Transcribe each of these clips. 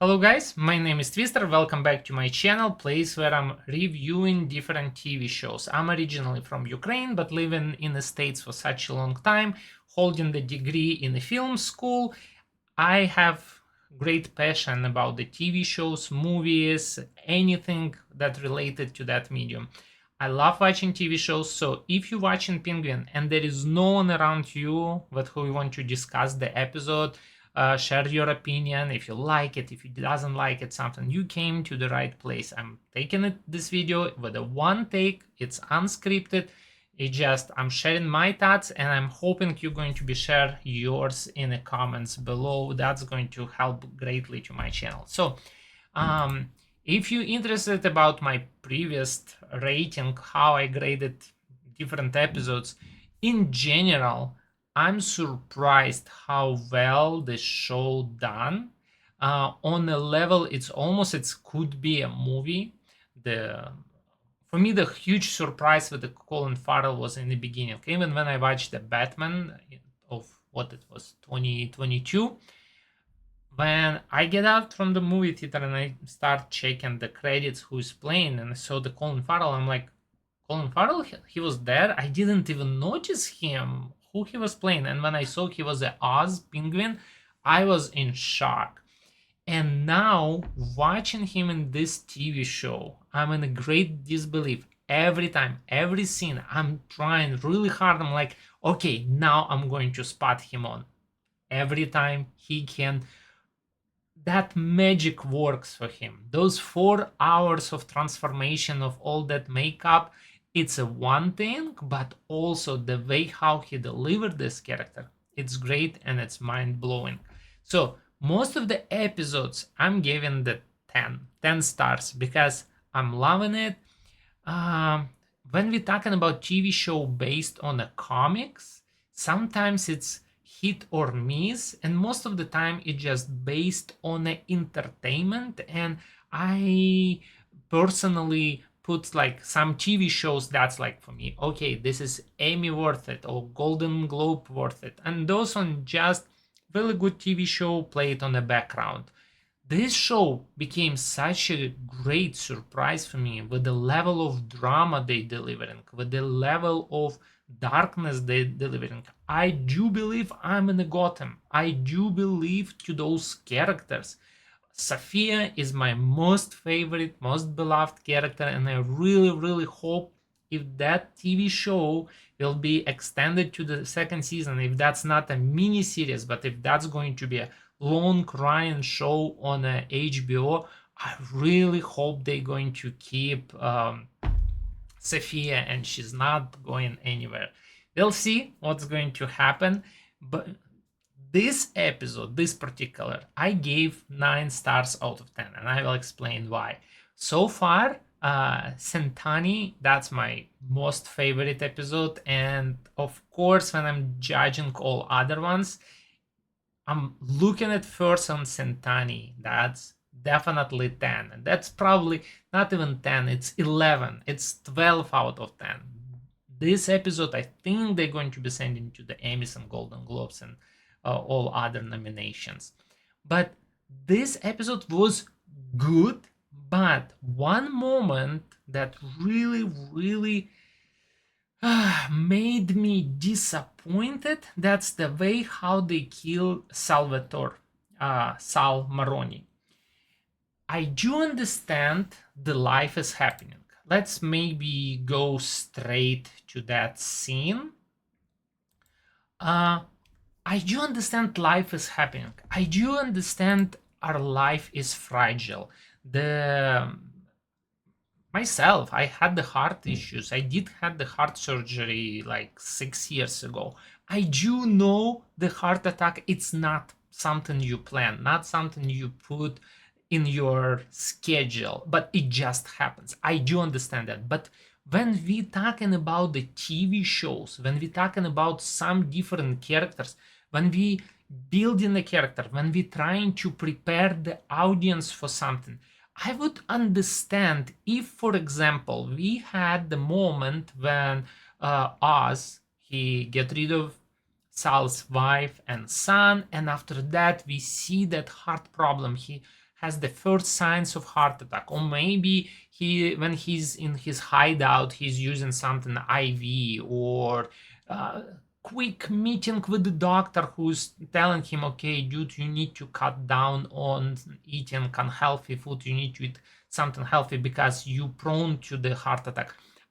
Hello guys, my name is Twister, welcome back to my channel, place where I'm reviewing different TV shows. I'm originally from Ukraine, but living in the States for such a long time, holding the degree in the film school. I have great passion about the TV shows, movies, anything that related to that medium. I love watching TV shows, so if you're watching Penguin and there is no one around you with who you want to discuss the episode, share your opinion. If you like it, if you doesn't like it, something, you came to the right place. I'm taking this video with a one take. It's unscripted. It's just I'm sharing my thoughts, and I'm hoping you're going to be share yours in the comments below. That's going to help greatly to my channel. So if you're interested about my previous rating, how I graded different episodes in general, I'm surprised how well the show done. On a level, it could be a movie. For me, the huge surprise with the Colin Farrell was in the beginning. Okay? Even when I watched the Batman of what it was 2022, when I get out from the movie theater and I start checking the credits, who's playing, and I saw the Colin Farrell, I'm like, Colin Farrell, he was there. I didn't even notice him, who he was playing. And when I saw he was an Oz penguin, I was in shock. And now, watching him in this TV show, I'm in a great disbelief. Every time, every scene, I'm trying really hard. I'm like, okay, now I'm going to spot him on. Every time he can, that magic works for him. Those 4 hours of transformation of all that makeup, it's a one thing, but also the way how he delivered this character, it's great and it's mind-blowing. So most of the episodes I'm giving the 10 stars because I'm loving it. When we're talking about TV show based on the comics, sometimes it's hit or miss, and most of the time it's just based on the entertainment. And I personally put like some TV shows that's like, for me, okay, this is Emmy worth it or Golden Globe worth it, and those on just really good TV show played on the background. This show became such a great surprise for me with the level of drama they delivering, with the level of darkness they delivering. I do believe I'm in the Gotham. I do believe to those characters. Sophia is my most favorite, most beloved character, and I really, really hope if that TV show will be extended to the second season, if that's not a mini series, but if that's going to be a long running show on HBO, I really hope they're going to keep Sophia and she's not going anywhere. We'll see what's going to happen, but this episode, this particular, I gave 9 stars out of 10, and I will explain why. So far, Sentani, that's my most favorite episode, and of course, when I'm judging all other ones, I'm looking at first on Sentani. That's definitely 10. And that's probably not even 10, it's 11. It's 12 out of 10. This episode, I think they're going to be sending to the Emmys and Golden Globes and all other nominations. But this episode was good, but one moment that really, really made me disappointed, that's the way how they kill Salvatore, Sal Maroni. I do understand the life is happening. Let's maybe go straight to that scene. I do understand life is happening. I do understand our life is fragile. Myself, I had the heart issues. I did have the heart surgery like 6 years ago. I do know the heart attack, it's not something you plan, not something you put in your schedule, but it just happens. I do understand that. But when we talking about the TV shows, when we talking about some different characters, when we building a character, when we trying to prepare the audience for something, I would understand if, for example, we had the moment when Oz, he get rid of Sal's wife and son, and after that we see that heart problem he has the first signs of heart attack, or maybe when he's in his hideout, he's using something IV, or quick meeting with the doctor who's telling him, okay, dude, you need to cut down on eating unhealthy food, you need to eat something healthy because you're prone to the heart attack.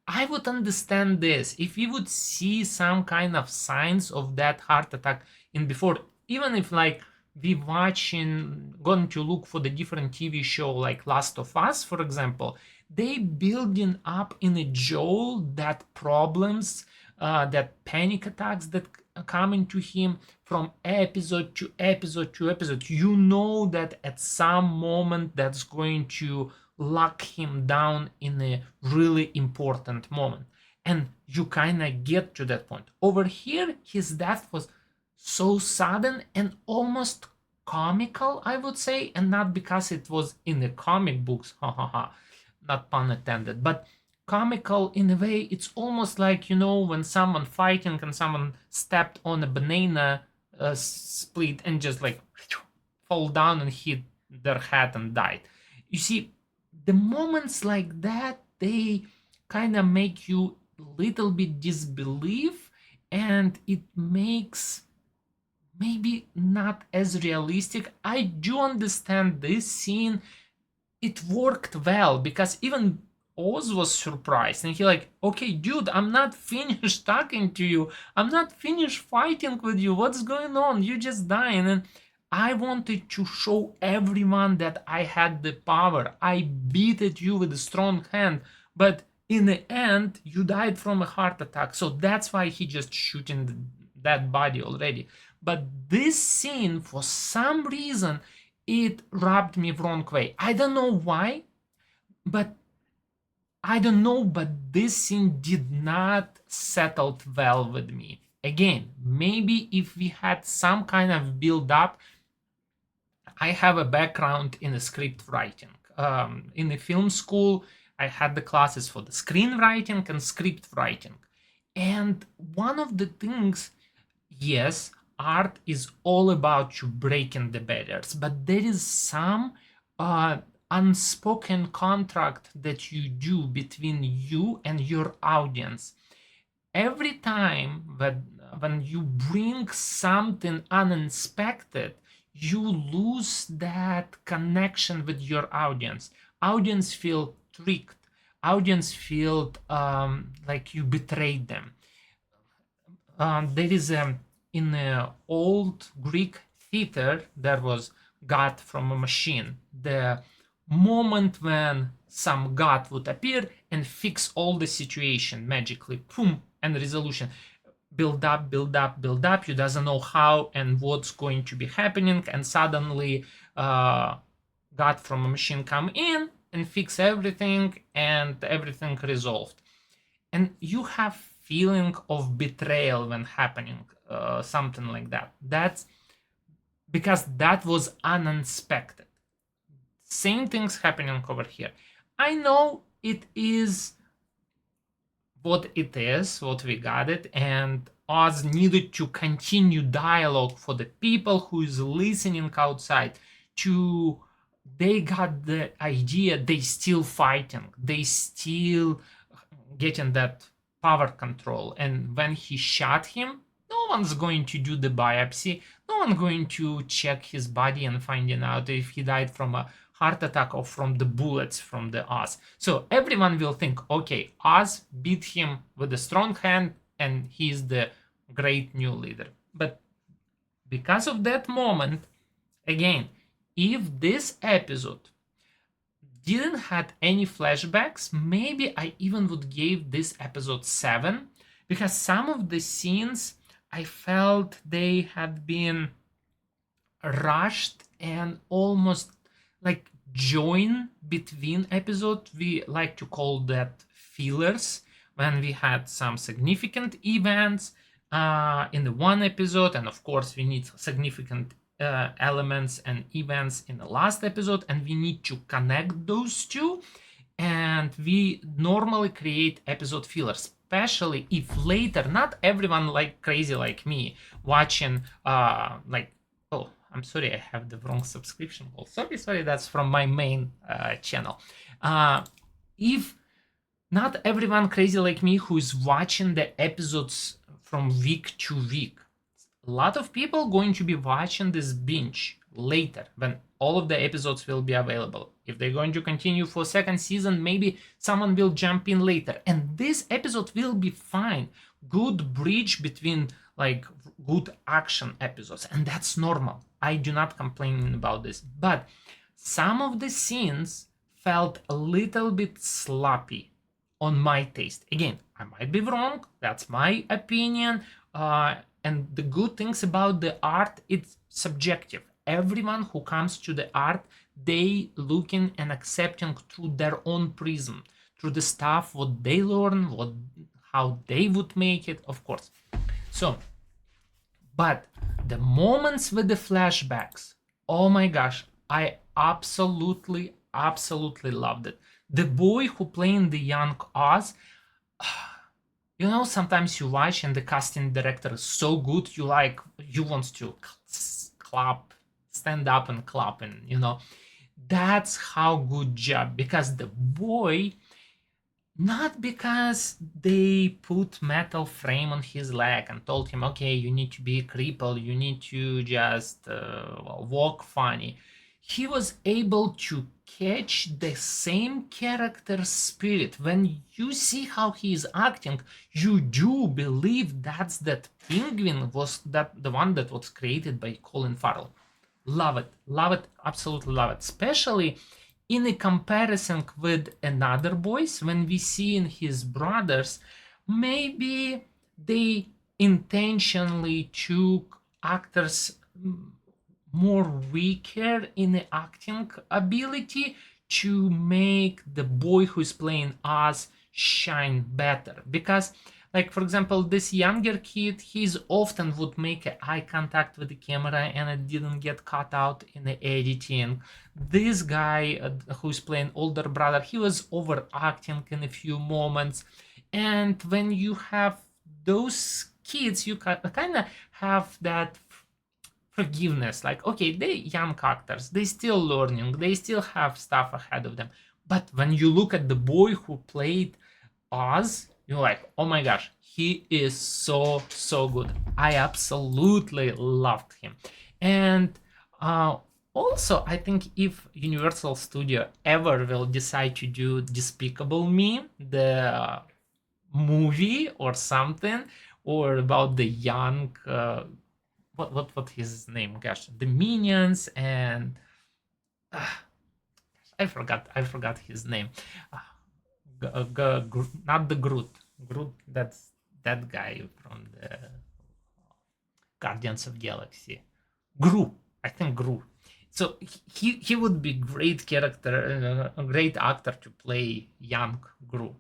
I would understand this if we would see some kind of signs of that heart attack in before, even if like we going to look for the different TV show like Last of Us, for example, they building up in a Joel that problems, that panic attacks that come into him from episode to episode to episode. You know that at some moment that's going to lock him down in a really important moment. And you kind of get to that point. Over here, his death was so sudden and almost comical, I would say, and not because it was in the comic books, not pun intended, but comical in a way. It's almost like, you know, when someone fighting and someone stepped on a banana split and just like fall down and hit their head and died. You see, the moments like that, they kind of make you a little bit disbelief, and it makes maybe not as realistic. I do understand this scene. It worked well because even Oz was surprised and he like, okay, dude, I'm not finished talking to you. I'm not finished fighting with you. What's going on? You just dying. And I wanted to show everyone that I had the power. I beat at you with a strong hand, but in the end, you died from a heart attack. So that's why he just shooting that body already. But this scene, for some reason, it rubbed me wrong way. I don't know why, but this scene did not settle well with me. Again, maybe if we had some kind of build up. I have a background in script writing. In the film school, I had the classes for the screenwriting and script writing. And one of the things, yes, art is all about you breaking the barriers, but there is some unspoken contract that you do between you and your audience. Every time when you bring something unexpected, you lose that connection with your audience. Audience feel tricked. Audience feel like you betrayed them. There is in the old Greek theater, there was God from a machine. The moment when some God would appear and fix all the situation magically, boom, and resolution. Build up, build up, build up. You doesn't know how and what's going to be happening, and suddenly God from a machine come in and fix everything, and everything resolved. And you have feeling of betrayal when happening something like that. That's because that was unexpected. Same things happening over here. I know it is what it is, what we got it, and Oz needed to continue dialogue for the people who is listening outside to they got the idea they still fighting, they still getting that power control. And when he shot him, no one's going to do the biopsy, no one's going to check his body and finding out if he died from a heart attack or from the bullets from the Oz. So everyone will think, okay, Oz beat him with a strong hand and he's the great new leader. But because of that moment, again, if this episode didn't had any flashbacks, maybe I even would give this episode 7, because some of the scenes I felt they had been rushed and almost like join between episodes. We like to call that fillers, when we had some significant events in the one episode, and of course we need significant elements and events in the last episode, and we need to connect those two, and we normally create episode fillers, especially if later, not everyone like crazy like me watching like, oh, I'm sorry, I have the wrong subscription goal. Sorry, that's from my main channel. If not everyone crazy like me who is watching the episodes from week to week, a lot of people going to be watching this binge later when all of the episodes will be available. If they're going to continue for second season, maybe someone will jump in later, and this episode will be fine. Good bridge between like good action episodes, and that's normal. I do not complain about this, but some of the scenes felt a little bit sloppy on my taste. Again, I might be wrong. That's my opinion. And the good things about the art, it's subjective. Everyone who comes to the art, they looking and accepting through their own prism, through the stuff, what they learn, how they would make it, of course. So, but the moments with the flashbacks, oh my gosh, I absolutely loved it. The boy who playing the young Oz, you know, sometimes you watch and the casting director is so good, you want to clap, stand up and clap, and you know, that's how good job. Because the boy, not because they put metal frame on his leg and told him, okay, you need to be crippled, you need to just walk funny. He was able to catch the same character spirit. When you see how he is acting, you do believe that's that penguin was that the one that was created by Colin Farrell. Love it, absolutely love it. Especially in a comparison with another boys, when we see in his brothers, maybe they intentionally took actors more weaker in the acting ability to make the boy who's playing Oz shine better. Because like for example, this younger kid, he's often would make eye contact with the camera and it didn't get cut out in the editing. This guy who's playing older brother, he was overacting in a few moments. And when you have those kids, you kind of have that forgiveness, like okay, they young actors, they still learning, they still have stuff ahead of them. But when you look at the boy who played Oz, you're like, oh my gosh, he is so good. I absolutely loved him. And also, I think if Universal Studio ever will decide to do Despicable Me, the movie or something, or about the young what his name? Gosh, the Minions and I forgot his name. Not the Groot. Groot, that's that guy from the Guardians of Galaxy. Gru, I think Gru. So he would be great character, a great actor to play young Gru.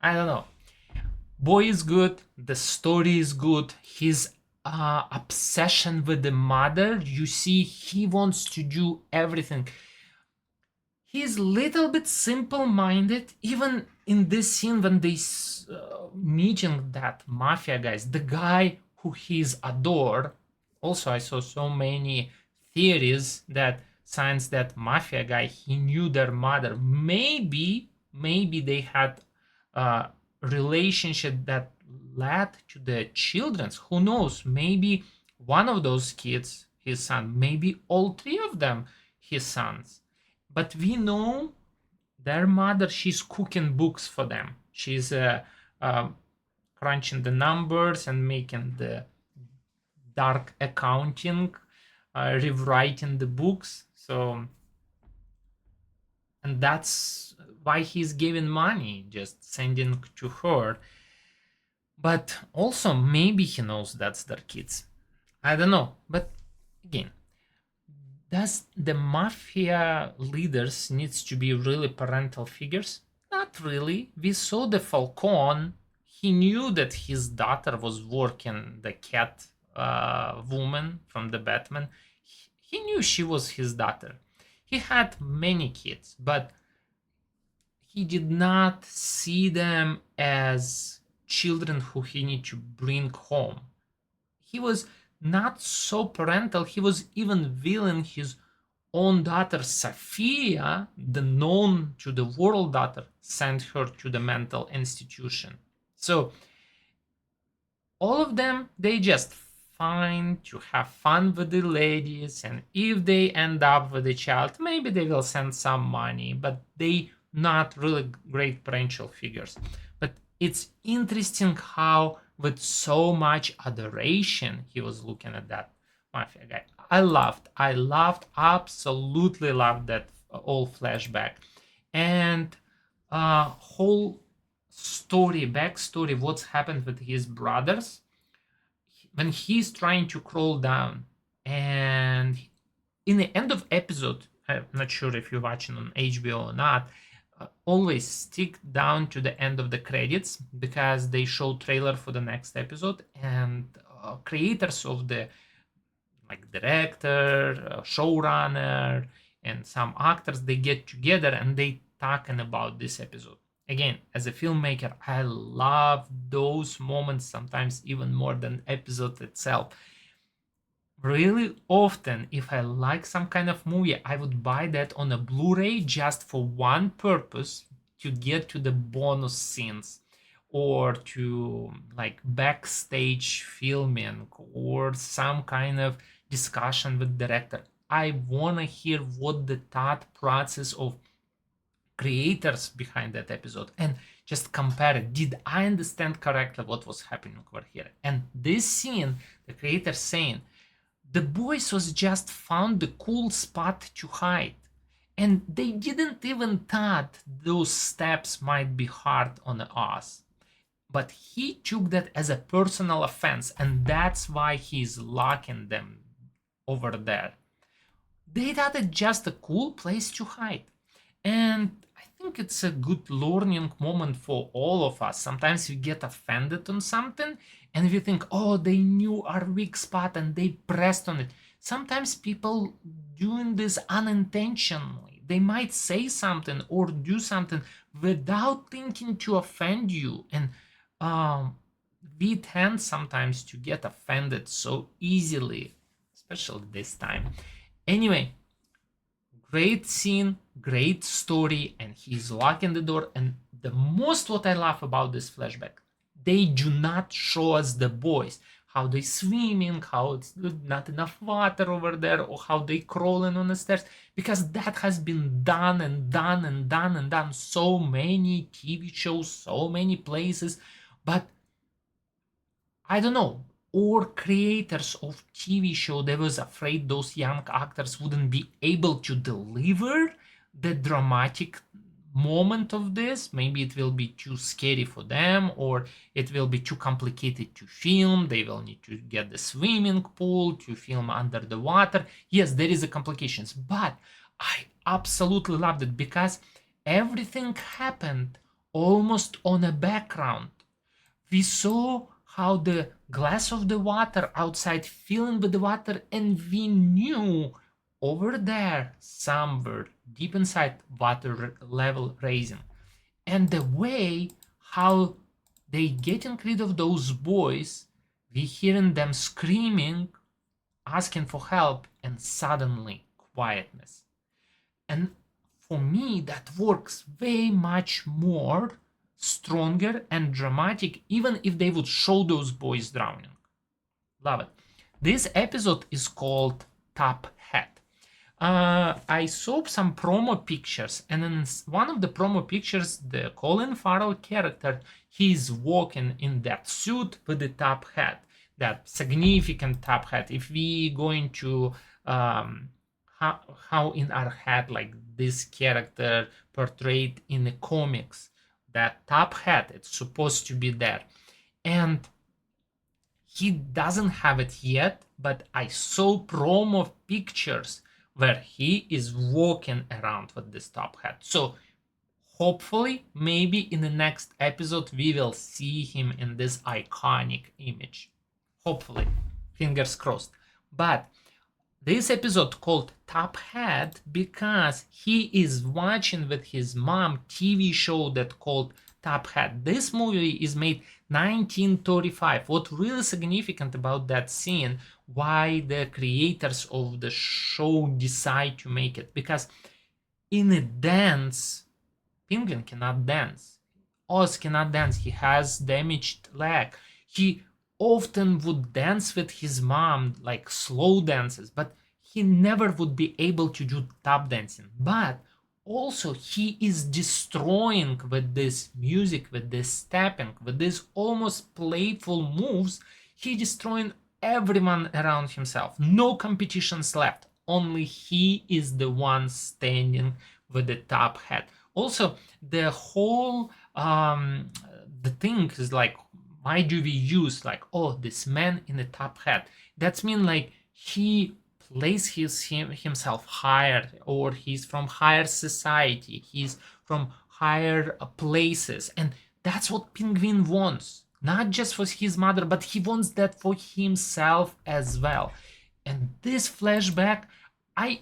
I don't know. Boy is good. The story is good. His obsession with the mother. You see, he wants to do everything. He's little bit simple-minded, even in this scene when they meeting that mafia guys, the guy who he's adored. Also, I saw so many theories that signs that mafia guy, he knew their mother. Maybe they had a relationship that led to the children's. Who knows? Maybe one of those kids, his son. Maybe all three of them, his sons. But we know their mother, she's cooking books for them. She's crunching the numbers and making the dark accounting, rewriting the books. So, and that's why he's giving money, just sending to her. But also, maybe he knows that's their kids. I don't know. But again, does the mafia leaders needs to be really parental figures? Not really. We saw the Falcone. He knew that his daughter was working the cat woman from the Batman. He knew she was his daughter. He had many kids, but he did not see them as children who he need to bring home. He was not so parental. He was even willing his own daughter Sophia, the known to the world daughter, sent her to the mental institution. So all of them, they just fine to have fun with the ladies, and if they end up with a child, maybe they will send some money, but they not really great parental figures. But it's interesting how with so much adoration he was looking at that mafia guy. I loved, absolutely loved that old flashback. And whole backstory, what's happened with his brothers when he's trying to crawl down. And in the end of episode, I'm not sure if you're watching on HBO or not, always stick down to the end of the credits because they show trailer for the next episode, and creators of the like director, showrunner, and some actors, they get together and they talking about this episode. Again, as a filmmaker, I love those moments sometimes even more than episode itself. Really often, if I like some kind of movie, I would buy that on a Blu-ray just for one purpose, to get to the bonus scenes or to like backstage filming or some kind of discussion with director. I want to hear what the thought process of creators behind that episode and just compare it. Did I understand correctly what was happening over here? And this scene, the creator saying, the boys was just found the cool spot to hide. And they didn't even thought those steps might be hard on us. But he took that as a personal offense, and that's why he's locking them over there. They thought it just a cool place to hide. And I think it's a good learning moment for all of us. Sometimes we get offended on something and we think, oh, they knew our weak spot and they pressed on it. Sometimes people doing this unintentionally. They might say something or do something without thinking to offend you. And we tend sometimes to get offended so easily, especially this time. Anyway, great scene, great story, and he's locking the door. And the most what I love about this flashback, they do not show us the boys, how they swimming, how it's not enough water over there, or how they crawling on the stairs, because that has been done and done and done and done so many TV shows, so many places. But I don't know, or creators of TV show, they was afraid those young actors wouldn't be able to deliver the dramatic moment of this. Maybe it will be too scary for them, or it will be too complicated to film. They will need to get the swimming pool to film under the water. Yes, there is a complications, but I absolutely loved it because everything happened almost on a background. We saw how the glass of the water outside filling with the water, and we knew over there somewhere deep inside water level raising. And the way how they getting rid of those boys, we hearing them screaming, asking for help, and suddenly quietness. And for me that works way much more stronger and dramatic, even if they would show those boys drowning. Love it. This episode is called Top Hat. I saw some promo pictures, and in one of the promo pictures, the Colin Farrell character, he's walking in that suit with the top hat, that significant top hat. If we going to how in our head like this character portrayed in the comics, that top hat, it's supposed to be there. And he doesn't have it yet, but I saw promo pictures where he is walking around with this top hat. So hopefully, maybe in the next episode, we will see him in this iconic image. Hopefully, fingers crossed. But this episode called Top Hat because he is watching with his mom TV show that called Top Hat. This movie is made 1935. What really significant about that scene, why the creators of the show decide to make it, because in a dance, Penguin cannot dance. Oz cannot dance. He has damaged leg. He often would dance with his mom, like slow dances, but he never would be able to do tap dancing. But also he is destroying with this music, with this stepping, with this almost playful moves, he destroying everyone around himself. No competitions left. Only he is the one standing with the top hat. Also, the whole the thing is like, why do we use like, oh, this man in the top hat? That's mean like he places himself higher, or he's from higher society, he's from higher places, and that's what Penguin wants. Not just for his mother, but he wants that for himself as well. And this flashback, I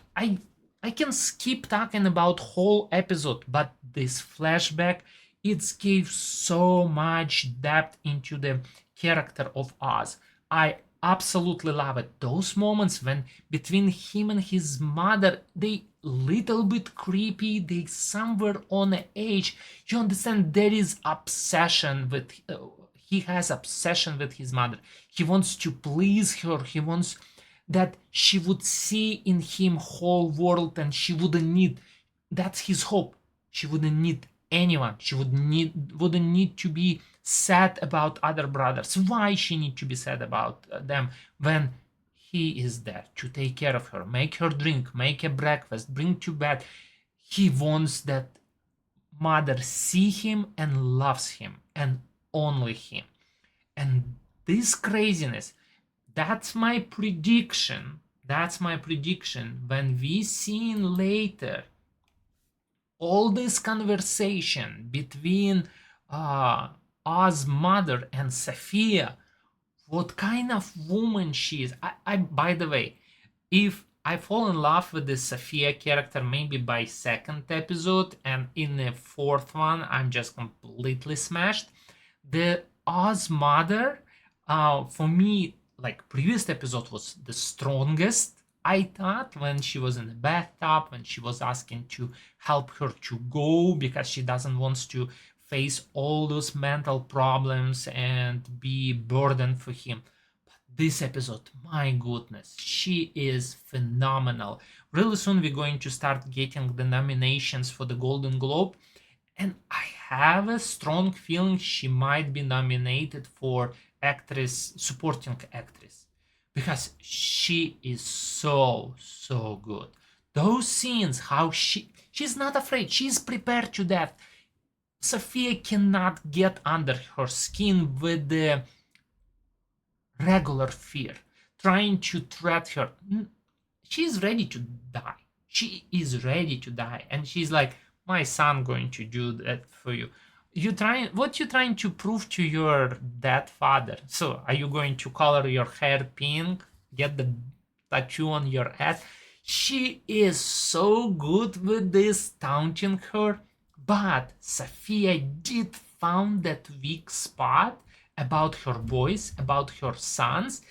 can skip talking about whole episode, but this flashback, it gave so much depth into the character of Oz. I absolutely love it. Those moments when between him and his mother, they little bit creepy, they somewhere on the edge. You understand there is obsession with he has obsession with his mother. He wants to please her. He wants that she would see in him whole world, and she wouldn't need, that's his hope, she wouldn't need anyone. She wouldn't need to be sad about other brothers. Why she need to be sad about them when he is there to take care of her, make her drink, make a breakfast, bring to bed? He wants that mother see him and loves him, and only him. And this craziness, that's my prediction. That's my prediction. When we see later all this conversation between Oz's mother and Sophia, what kind of woman she is. I by the way, if I fall in love with the Sophia character maybe by second episode, and in the fourth one I'm just completely smashed. The Oz mother, for me, like previous episode was the strongest, I thought, when she was in the bathtub, when she was asking to help her to go because she doesn't want to face all those mental problems and be burden for him. But this episode, my goodness, she is phenomenal. Really soon we're going to start getting the nominations for the Golden Globe, and I have a strong feeling she might be nominated for actress, supporting actress, because she is so good. Those scenes, how she's not afraid, she's prepared to death. Sophia cannot get under her skin with the regular fear, trying to threat her. She's ready to die. She is ready to die, and she's like, my son going to do that for you. What you trying to prove to your dead father? So are you going to color your hair pink, get the tattoo on your ass? She is so good with this taunting her, but Sophia did found that weak spot about her boys, about her sons,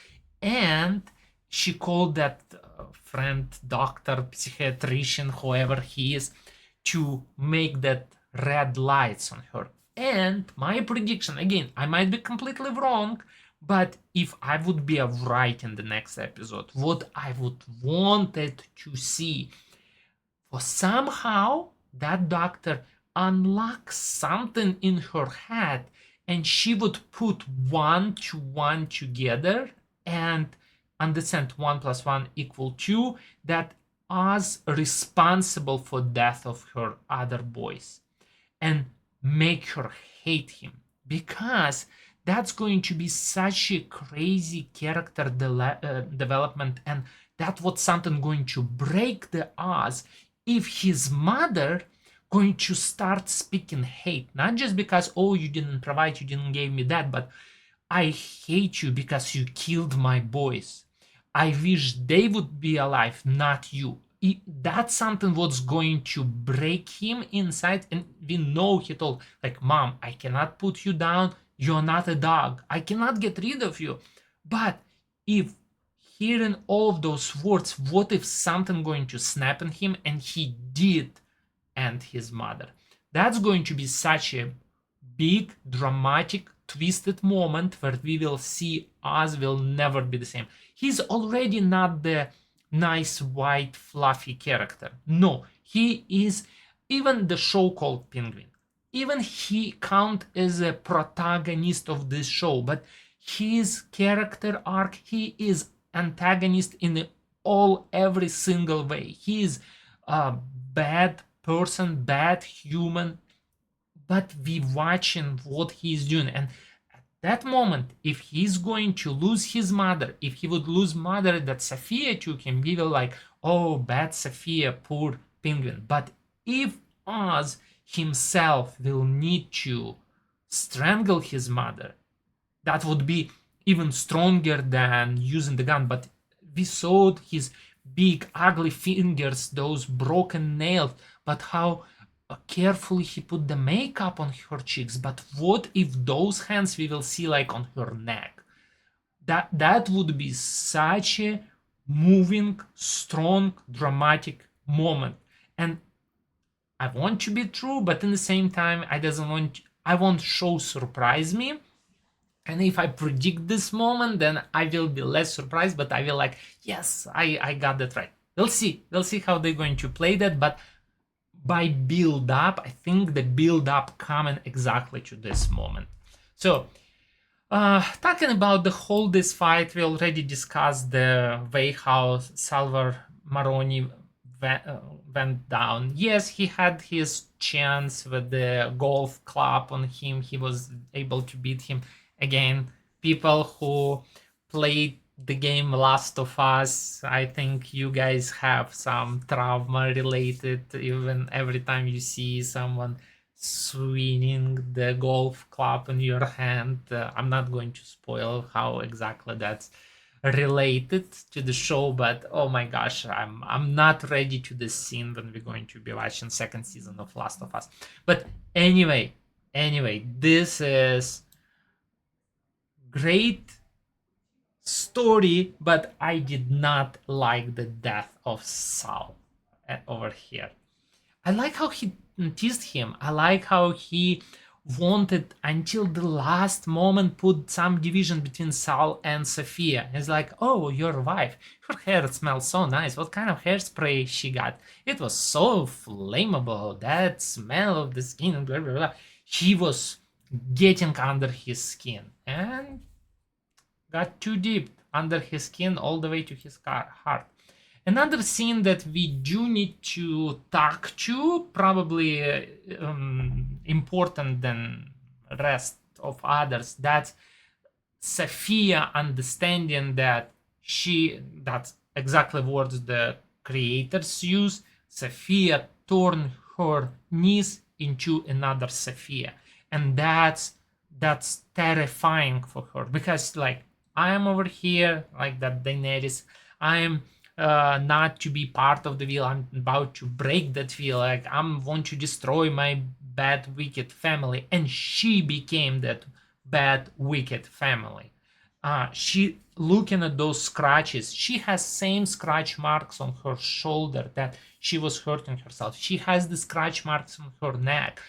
and she called that friend, doctor, psychiatrician, whoever he is, to make that red lights on her. And my prediction, again, I might be completely wrong, but if I would be right in the next episode, what I would wanted to see, for somehow that doctor unlocks something in her head, and she would put 1 to 1 together and understand 1 plus 1 equal 2, that Oz responsible for death of her other boys, and make her hate him, because that's going to be such a crazy character development, and that was something going to break the Oz if his mother going to start speaking hate, not just because, oh, you didn't provide, you didn't give me that, but I hate you because you killed my boys. I wish they would be alive, not you. That's something what's going to break him inside, and we know he told, like, mom, I cannot put you down, You're not a dog. I cannot get rid of you. But if hearing all of those words, what if something going to snap in him and he did end his mother? That's going to be such a big, dramatic, twisted moment where we will see Oz will never be the same. He's already not the nice, white, fluffy character. No, he is even the show called Penguin. Even he count as a protagonist of this show, but his character arc, he is antagonist in every single way. He is a bad person, bad human, but we watching what he's doing. And at that moment, if he's going to lose his mother, if he would lose mother that Sophia took him, we will like, oh, bad Sophia, poor Penguin. But if Oz himself will need to strangle his mother, that would be even stronger than using the gun. But we saw his big ugly fingers, those broken nails, but how carefully he put the makeup on her cheeks. But what if those hands we will see like on her neck? That would be such a moving, strong, dramatic moment. And I want to be true, but in the same time, I want show surprise me. And if I predict this moment, then I will be less surprised, but I will like, yes, I got that right. We'll see how they're going to play that. But by build up, I think the build up coming exactly to this moment. So talking about the whole this fight, we already discussed the way how Salvar Maroni went down. Yes, he had his chance with the golf club on him. He was able to beat him. Again, people who played the game Last of Us, I think you guys have some trauma related, even every time you see someone swinging the golf club in your hand. I'm not going to spoil how exactly that's related to the show, but oh my gosh, I'm not ready to the scene when we're going to be watching second season of Last of Us. But anyway, this is great story, but I did not like the death of Saul over here. I like how he teased him. I like how he wanted until the last moment put some division between Saul and Sophia. He's like, oh, your wife, her hair smells so nice. What kind of hairspray she got? It was so flammable. That smell of the skin, blah, blah, blah. He was getting under his skin and got too deep under his skin all the way to his heart. Another scene that we do need to talk to, probably important than rest of others, that's Sophia understanding that that's exactly words the creators use. Sophia torn her niece into another Sophia. And that's terrifying for her, because like, I am over here, like that Daenerys, I'm not to be part of the wheel. I'm about to break that wheel. Like, I want to destroy my bad, wicked family. And she became that bad, wicked family. She looking at those scratches. She has same scratch marks on her shoulder that she was hurting herself. She has the scratch marks on her neck.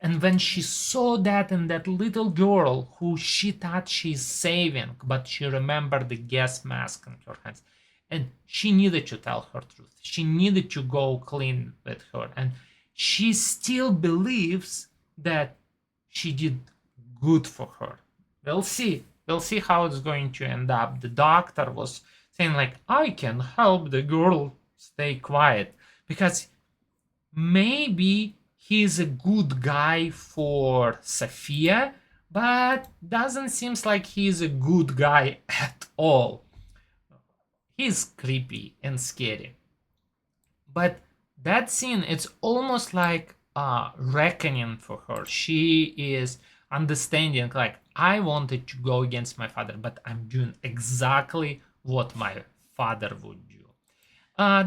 And when she saw that in that little girl who she thought she's saving, but she remembered the gas mask in her hands, and she needed to tell her truth. She needed to go clean with her. And she still believes that she did good for her. We'll see. We'll see how it's going to end up. The doctor was saying like, I can help the girl stay quiet, because maybe he's a good guy for Sophia, but doesn't seem like he's a good guy at all. He's creepy and scary. But that scene, it's almost like a reckoning for her. She is understanding, like, I wanted to go against my father, but I'm doing exactly what my father would do.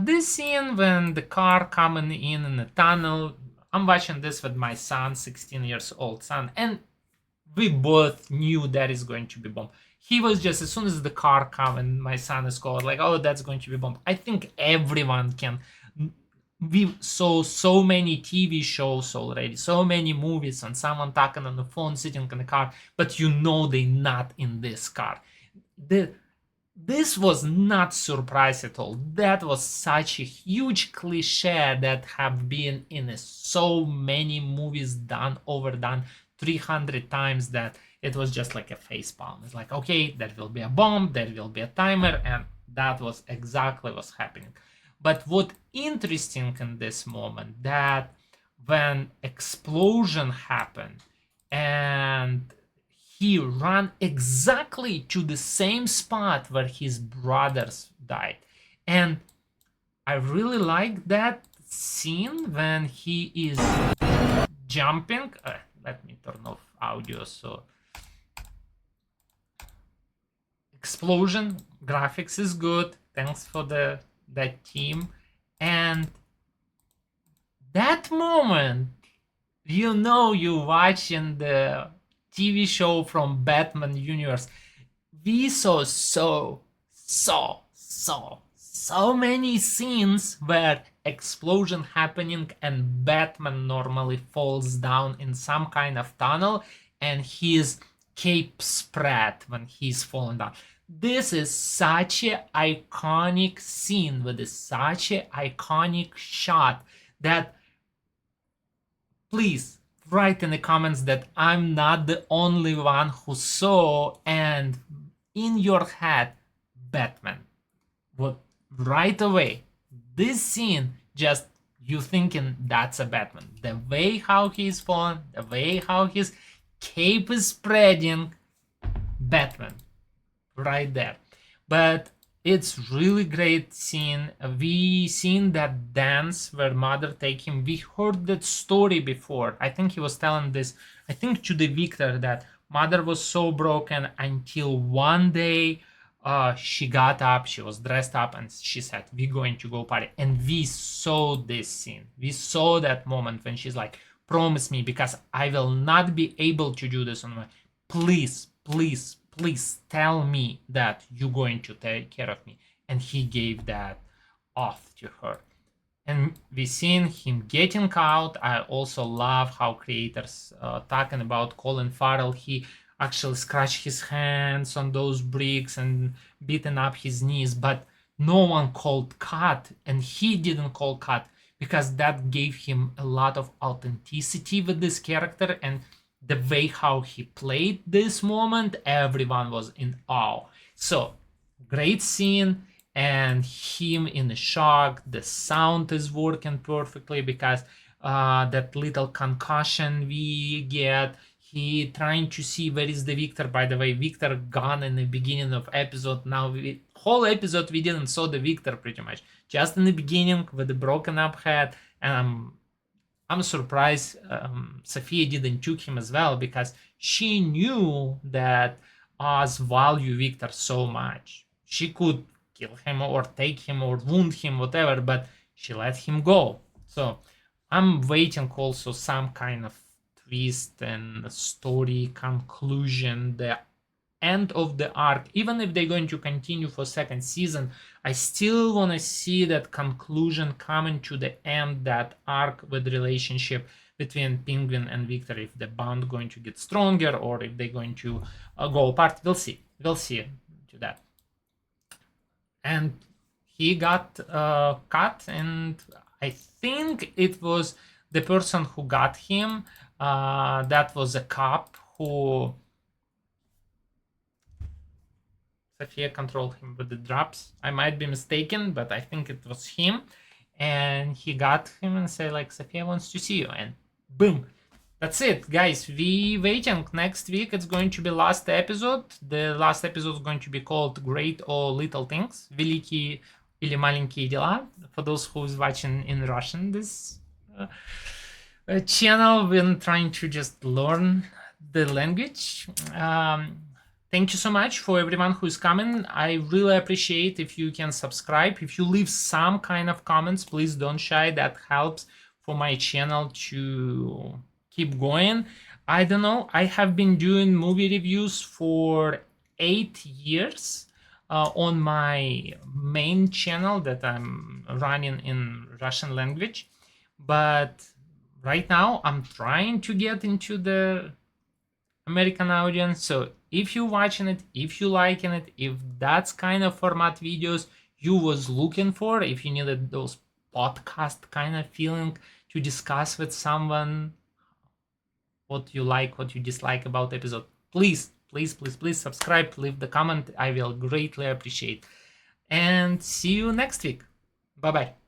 This scene when the car coming in the tunnel, I'm watching this with my son, 16 years old son, and we both knew that is going to be bomb. He was just, as soon as the car come and my son is called, like, oh, that's going to be bomb. I think everyone can. We saw so many TV shows already, so many movies, and someone talking on the phone, sitting in the car, but you know they're not in this car. This was not surprise at all. That was such a huge cliche that have been in so many movies done, overdone 300 times that it was just like a facepalm. It's like, okay, there will be a bomb, there will be a timer, and that was exactly what's happening. But what interesting in this moment, that when explosion happened and he ran exactly to the same spot where his brothers died. And I really like that scene when he is jumping. Let me turn off audio. So explosion, graphics is good. Thanks for that team. And that moment, you know, you watching the TV show from Batman universe. We saw so many scenes where explosion happening and Batman normally falls down in some kind of tunnel and his cape spread when he's falling down. This is such an iconic scene with such an iconic shot that, please write in the comments that I'm not the only one who saw, and in your head, Batman. What right away, this scene, just you thinking that's a Batman. The way how he's falling, the way how his cape is spreading, Batman, right there. But it's really great scene. We seen that dance where mother take him. We heard that story before. I think he was telling this, I think to the Victor, that mother was so broken until one day she got up, she was dressed up, and she said, we're going to go party. And we saw this scene. We saw that moment when she's like, promise me, because I will not be able to do this on my... Please, please, please tell me that you're going to take care of me. And he gave that oath to her. And we seen him getting out. I also love how creators talking about Colin Farrell. He actually scratched his hands on those bricks and beaten up his knees, but no one called cut, and he didn't call cut because that gave him a lot of authenticity with this character, and the way how he played this moment, everyone was in awe. So great scene, and him in the shock. The sound is working perfectly because that little concussion we get. He trying to see where is the Victor. By the way, Victor gone in the beginning of episode. Now whole episode we didn't saw the Victor pretty much. Just in the beginning with the broken up head, and I'm surprised Sophia didn't took him as well, because she knew that Oz value Victor so much. She could kill him or take him or wound him, whatever, but she let him go. So I'm waiting also some kind of twist and story conclusion, the end of the arc. Even if they're going to continue for second season, I still want to see that conclusion coming to the end, that arc with relationship between Penguin and Victor, if the bond going to get stronger or if they're going to go apart. We'll see to that. And he got cut, and I think it was the person who got him, that was a cop who Sophia controlled him with the drops. I might be mistaken, but I think it was him. And he got him and said, like, Sophia wants to see you. And boom. That's it, guys. We waiting. Next week it's going to be last episode. The last episode is going to be called Great or Little Things. Великие или маленькие дела. For those who's watching in Russian, this channel, we're trying to just learn the language. Thank you so much for everyone who's coming. I really appreciate if you can subscribe. If you leave some kind of comments, please don't shy. That helps for my channel to keep going. I don't know. I have been doing movie reviews for 8 years on my main channel that I'm running in Russian language. But right now, I'm trying to get into the American audience. So if you're watching it, if you liking it, if that's kind of format videos you was looking for, if you needed those podcast kind of feeling to discuss with someone what you like, what you dislike about the episode, please subscribe, leave the comment. I will greatly appreciate. And see you next week. Bye bye.